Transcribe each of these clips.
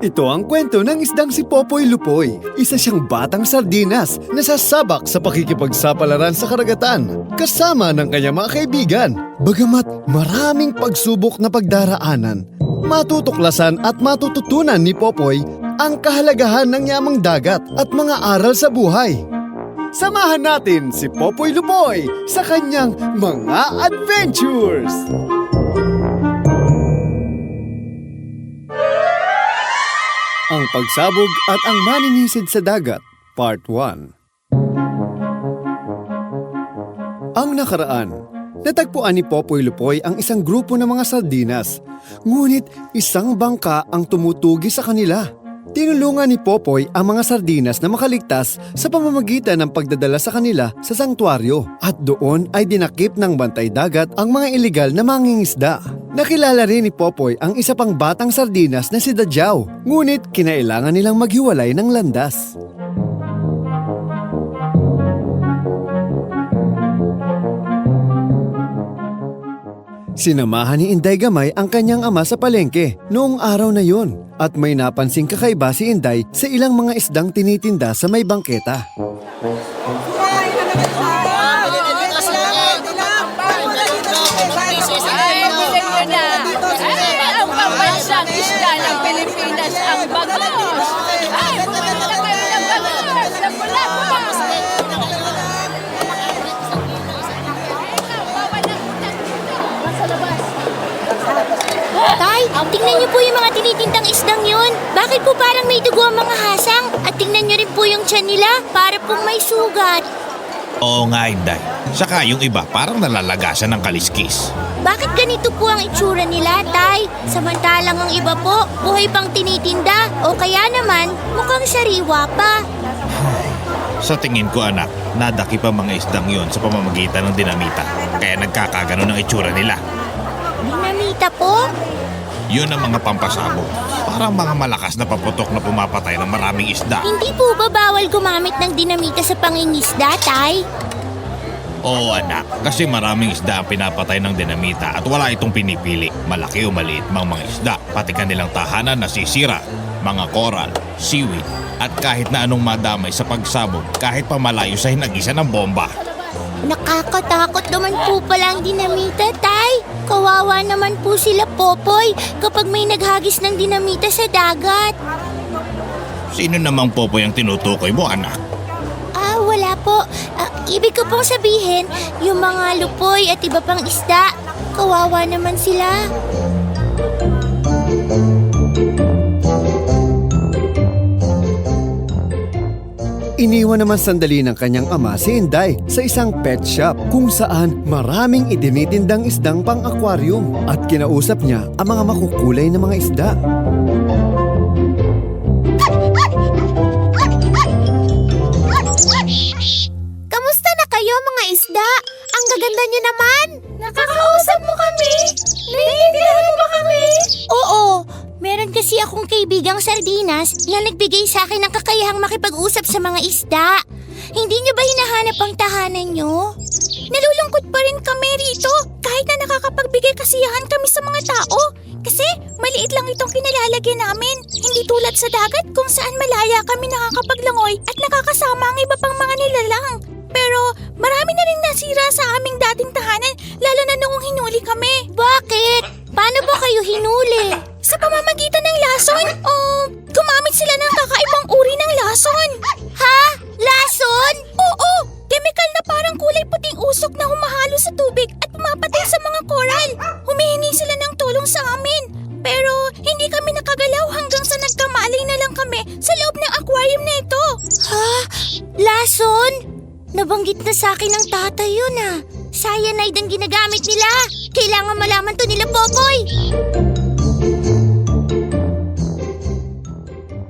Ito ang kwento ng isdang si Popoy Lupoy. Isa siyang batang sardinas na sasabak sa pakikipagsapalaran sa karagatan kasama ng kanyang mga kaibigan. Bagamat maraming pagsubok na pagdaraanan, matutuklasan at matututunan ni Popoy ang kahalagahan ng yamang dagat at mga aral sa buhay. Samahan natin si Popoy Lupoy sa kanyang mga adventures! Ang pagsabog at ang maninisid sa dagat, Part 1. Ang nakaraan, natagpuan ni Popoy Lupoy ang isang grupo ng mga sardinas, ngunit isang bangka ang tumutugi sa kanila. Tinulungan ni Popoy ang mga sardinas na makaligtas sa pamamagitan ng pagdadala sa kanila sa sanktuaryo at doon ay dinakip ng bantay dagat ang mga ilegal na mangingisda. Nakilala rin ni Popoy ang isa pang batang sardinas na si Dadyaw, ngunit kinailangan nilang maghiwalay ng landas. Sinamahan ni Inday Gamay ang kanyang ama sa palengke noong araw na yun at may napansing kakaiba si Inday sa ilang mga isdang tinitinda sa may bangketa. Ang pambansang isda ng Pilipinas ang bangus! Ay, bumili na kayo ng bangus! Ng bulat-bulat! Tay, tingnan niyo po yung mga tinitindang isdang yun. Bakit po parang may dugo ang mga hasang? At tingnan niyo rin po yung tiyan nila, para pong may sugat. Oo nga, Inday. Saka yung iba parang nalalagasan ng kaliskis. Bakit ganito po ang itsura nila, Tay? Samantalang ang iba po, buhay pang tinitinda. O kaya naman, mukhang sariwa pa. Sa tingin ko, anak, nadakip ang mga isdang yon sa pamamagitan ng dinamita. Kaya nagkakagano ng itsura nila. Dinamita po? Yun ang mga pampasabog. Parang mga malakas na paputok na pumapatay ng maraming isda. Hindi po ba bawal gumamit ng dinamita sa pangingisda, Tay? Oo, anak. Kasi maraming isda ang pinapatay ng dinamita at wala itong pinipili. Malaki o maliit mga isda. Pati kanilang tahanan nasisira. Mga koral, seaweed, at kahit na anong madamay sa pagsabog kahit pa malayo sa hinagisa ng bomba. Nakakatakot naman po pala ang dinamita, Tay. Kawawa naman po sila, Popoy, kapag may naghagis ng dinamita sa dagat. Sino namang Popoy ang tinutukoy mo, anak? Wala po. Ibig ko pong sabihin, yung mga lupoy at iba pang isda. Kawawa naman sila. Iniwan naman sandali ng kanyang ama si Inday sa isang pet shop kung saan maraming itinitindang isdang pang-aquarium at kinausap niya ang mga makukulay na mga isda. Kamusta na kayo, mga isda? Ang gaganda niyo naman. Nakakausap mo kami? Naiintindihan mo ba kami? Oo. Meron kasi akong kaibigang sardinas na nagbigay sa akin ng kakayahang makipag-usap sa mga isda. Hindi niyo ba hinahanap ang tahanan niyo? Nalulungkot pa rin kami rito kahit na nakakapagbigay kasiyahan kami sa mga tao. Kasi maliit lang itong kinalalagyan namin. Hindi tulad sa dagat kung saan malaya kami nakakapaglangoy at nakakasama ang iba pang mga nilalang. Pero marami na rin nasira sa aming dating tahanan lalo na noong hinuli kami. Bakit? Paano ba kayo hinuli? Sa pamamagitan ng lason o gumamit sila ng kakaibang uri ng lason. Ha? Lason? Oo! Chemical na parang kulay puting usok na humahalo sa tubig at pumapatay sa mga koral. Humihingi sila ng tulong sa amin. Pero hindi kami nakagalaw hanggang sa nagkamalay na lang kami sa loob ng aquarium na ito. Ha? Lason? Nabanggit na sa akin ng tatay yun ah. Cyanide ang ginagamit nila. Kailangan malaman to nila, Popoy.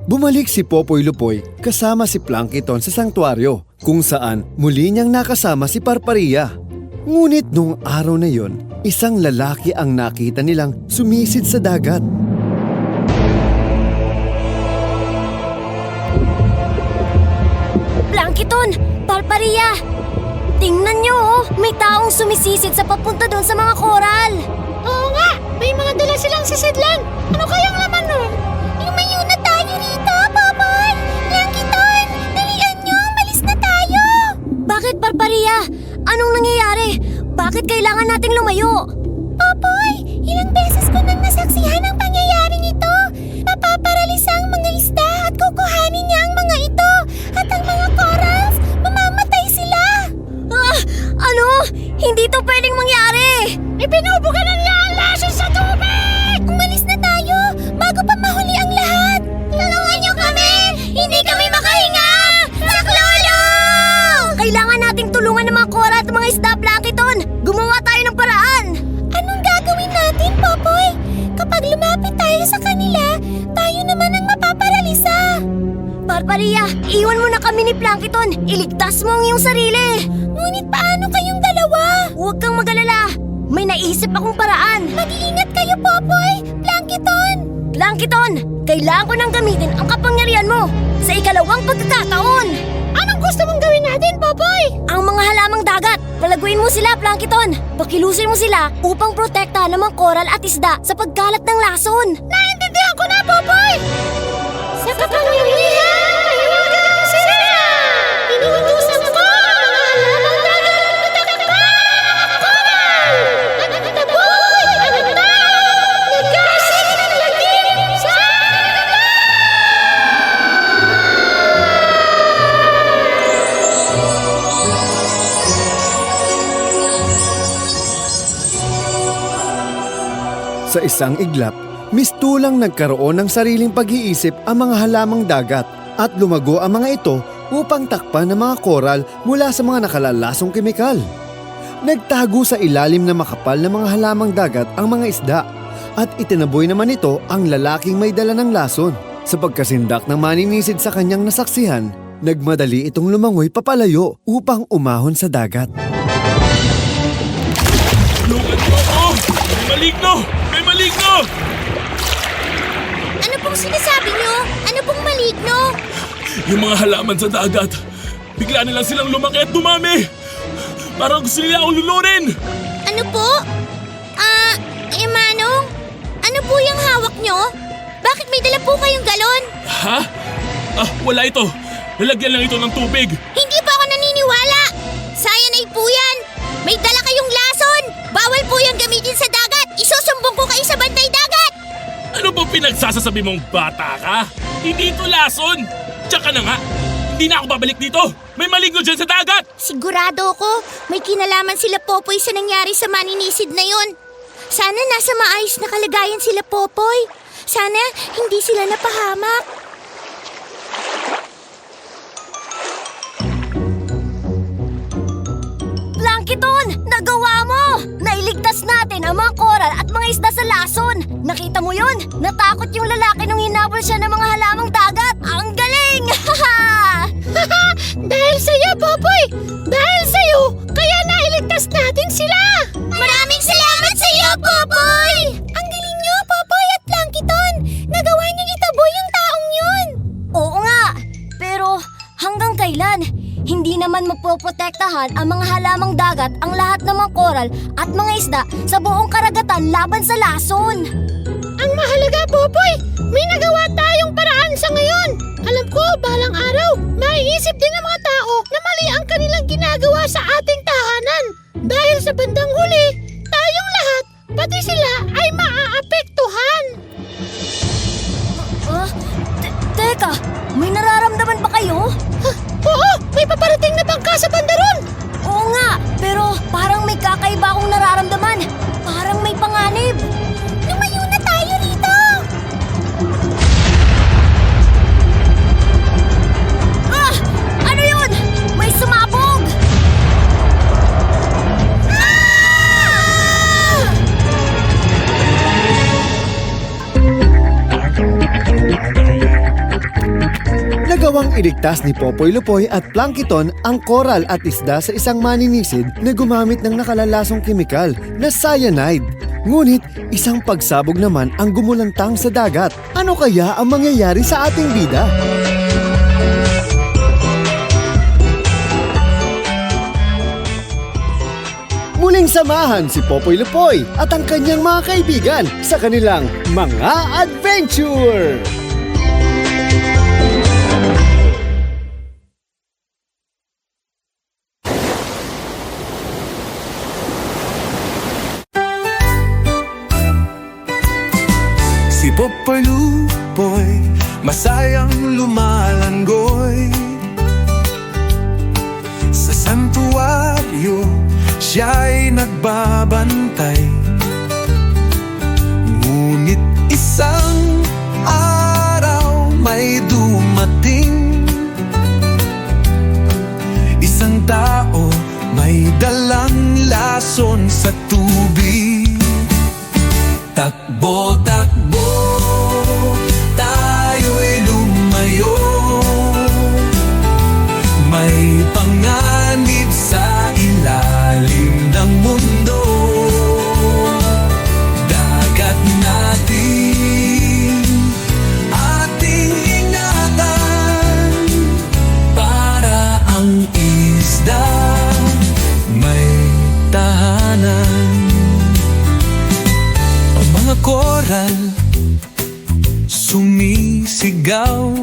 Bumalik si Popoy Lupoy kasama si Plankton sa sanktuaryo kung saan muli niyang nakasama si Parparia. Ngunit nung araw na yon, isang lalaki ang nakita nilang sumisid sa dagat. Plankton! Parparia! Tingnan niyo oh! May taong sumisisid sa papunta doon sa mga koral. Oo nga! May mga dala silang sisidlan. Ano kayang laman nun? Lumayo na tayo! Bakit kailangan nating lumayo? Popoy, ilang beses ko nang nasaksihan ang pangyayaring ito. Napaparalisa ang mga isda at kukuhanin niya ang mga ito. At ang mga corals, mamamatay sila. Ano? Hindi to pwedeng mangyari. Ipinubugan na niya ang lason sa tubig! Umalis na tayo bago pa mahuli ang lahat. Tulungan niyo kami! Hindi kami makahinga! Saklolo! Kailangan nating tulungan ng mga coral at mga isda, Plankton. Gumawa tayo ng paraan. Anong gagawin natin, Popoy? Kapag lumapit tayo sa kanila, tayo naman ang mapaparalisa. Barbaria, iwan mo na kami ni Plankton. Iligtas mo ang iyong sarili. Ngunit paano kayong dalawa? Huwag kang magalala. May naisip akong paraan. Mag-iingat kayo, Popoy. Plankton! Plankton, kailangan ko nang gamitin ang kapangyarihan mo sa ikalawang pagkakataon. Anong gusto mong gawin natin, Popoy? Ang mga halamang dagat. Palaguin mo sila, Plankton. Pakilusin mo sila upang protektahan ng mga coral at isda sa pagkalat ng lason. Naintindihan ko na, Popoy! Sa kapangyarihan! Inuutos sila! Inuutosan mo ang mga halamang dagat at patakpan ang mga coral! At ang taboy ang tao! Nagkasig ng lagim sa kanila! Sa isang iglap, mistulang nagkaroon ng sariling pag-iisip ang mga halamang dagat at lumago ang mga ito upang takpan ng mga koral mula sa mga nakalalasong kemikal. Nagtago sa ilalim na makapal na mga halamang dagat ang mga isda at itinaboy naman ito ang lalaking may dala ng lason. Sa pagkasindak ng maninisid sa kanyang nasaksihan, nagmadali itong lumangoy papalayo upang umahon sa dagat. Tulungan mo ako! May maligno! May maligno! Ano pong sinasabi niyo? Ano pong maligno? Yung mga halaman sa dagat, bigla na lang silang lumaki at dumami! Parang gusto nila akong lulunin! Ano po? Manong? Ano po yung hawak niyo? Bakit may dala po kayong galon? Ha? Wala ito. Lalagyan lang ito ng tubig. Hindi po ako naniniwala! Cyanide po yan! May dala kayong lason! Bawal po yung gamitin sa dagat! Isusumbong ko kayo sa bantay dagat! Ano ba pinagsasasabi mong bata ka? Hindi ito lason! Tsaka na nga, hindi na ako babalik dito! May maligno dyan sa dagat! Sigurado ako, may kinalaman sila Popoy sa nangyari sa maninisid na yun. Sana nasa maayos na kalagayan sila Popoy. Sana hindi sila napahamak. Plankton! Nagawa mo! Nailigtas natin ang mga coral at mga isda sa lason! Nakita mo yun? Natakot yung lalaki nung hinabol siya ng mga halamang dagat! Ang galing! Dahil sa'yo, Popoy! Dahil sa'yo, kaya nailigtas natin sila! Maraming salamat sa'yo, Popoy! Ang galing nyo, Popoy at Plankton! Nagawa niyong itaboy yung taong yun! Oo nga, pero hanggang kailan? Hindi naman mapoprotektahan ang mga halamang dagat ang lahat ng mga coral at mga isda sa buong karagatan laban sa lason. Ang mahalaga, Popoy, may nagawa tayong paraan sa ngayon. Alam ko, balang araw, maiisip din ng mga tao na mali ang kanilang ginagawa sa ating tahanan. Dahil sa bandang huli, tayong lahat, pati sila ay maaapektuhan. Teka, may nararamdaman ba kayo? Oo, may paparating na bangka sa bandaron! Oo nga, pero parang may kakaiba akong nararamdaman. Parang may panganib. Lumayo na tayo rito! Ano yun? May sumabog! Nagawang iligtas ni Popoy Lupoy at Plankton ang koral at isda sa isang maninisid na gumamit ng nakalalasong kemikal na cyanide. Ngunit isang pagsabog naman ang gumulantang sa dagat. Ano kaya ang mangyayari sa ating bida? Muling samahan si Popoy Lupoy at ang kanyang mga kaibigan sa kanilang mga adventure! Popoy Lupoy, masayang lumalanggoy. Sa santuaryo, siya'y nagbabantay. Ngunit isang araw may dumating, isang tao may dalang lason sa tubig. Takbo, takbo, tayo'y lumayo. May panganib sa ilalim ng mundo. Dagat natin ating ingatan, para ang isda may tahanan. Ang mga koral sumisigaw,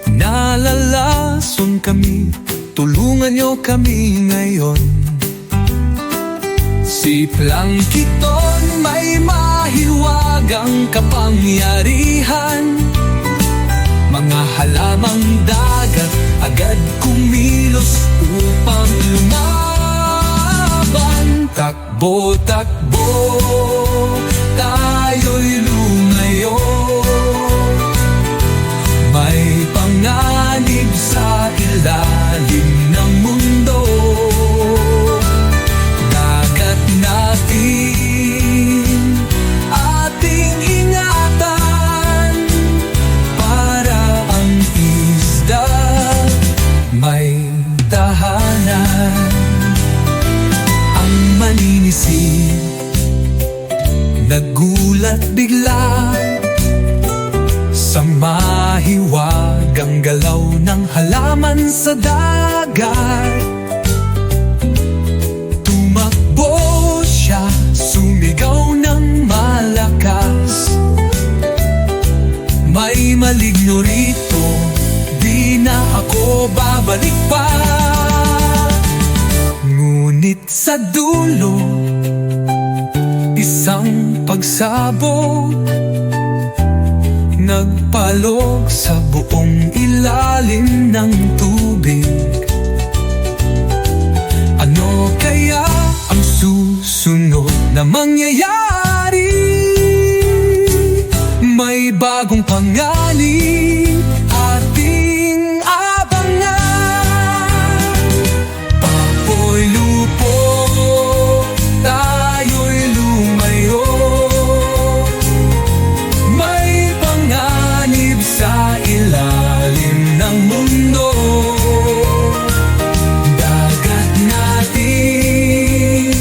nalalason kami, tulungan niyo kami ngayon. Si Plankton may mahiwagang kapangyarihan. Mga halamang dagat agad kumilos upang lumaban. Takbo, takbo, tayo'y lumayo. May panganib sa ilalim ng mundo. Dagat natin ating ingatan, para ang isda may tahanan. Ang maninisid nagulat bigla sa mahiwagang galaw ng halaman sa dagat. Tumakbo siya, sumigaw ng malakas. May maligno rito, di na ako babalik pa. Ngunit sa dulo, isang pagsabog nagpalog sa buong ilalim ng tubig. Ano kaya ang susunod na mangyayari? May bagong panganib ating abangan. Popoy Lupo, tayo'y lumayo. May panganib sa ilalim ng mundo. Dagat natin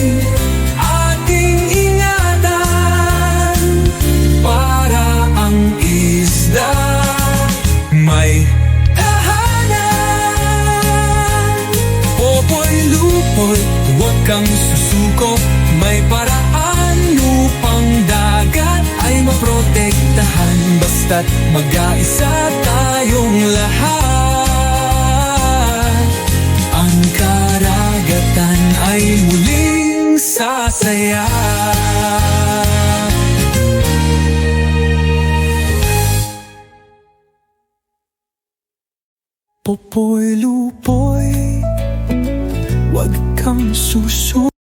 ating ingatan, para ang isda may tahanan. Popoy Lupoy, huwag kang susuko. May paraan upang dagat ay maprotektahan. Basta't mag-aisa tayong lahat, ang karagatan ay muling sasaya. Popoy Lupoy, huwag kang susuko.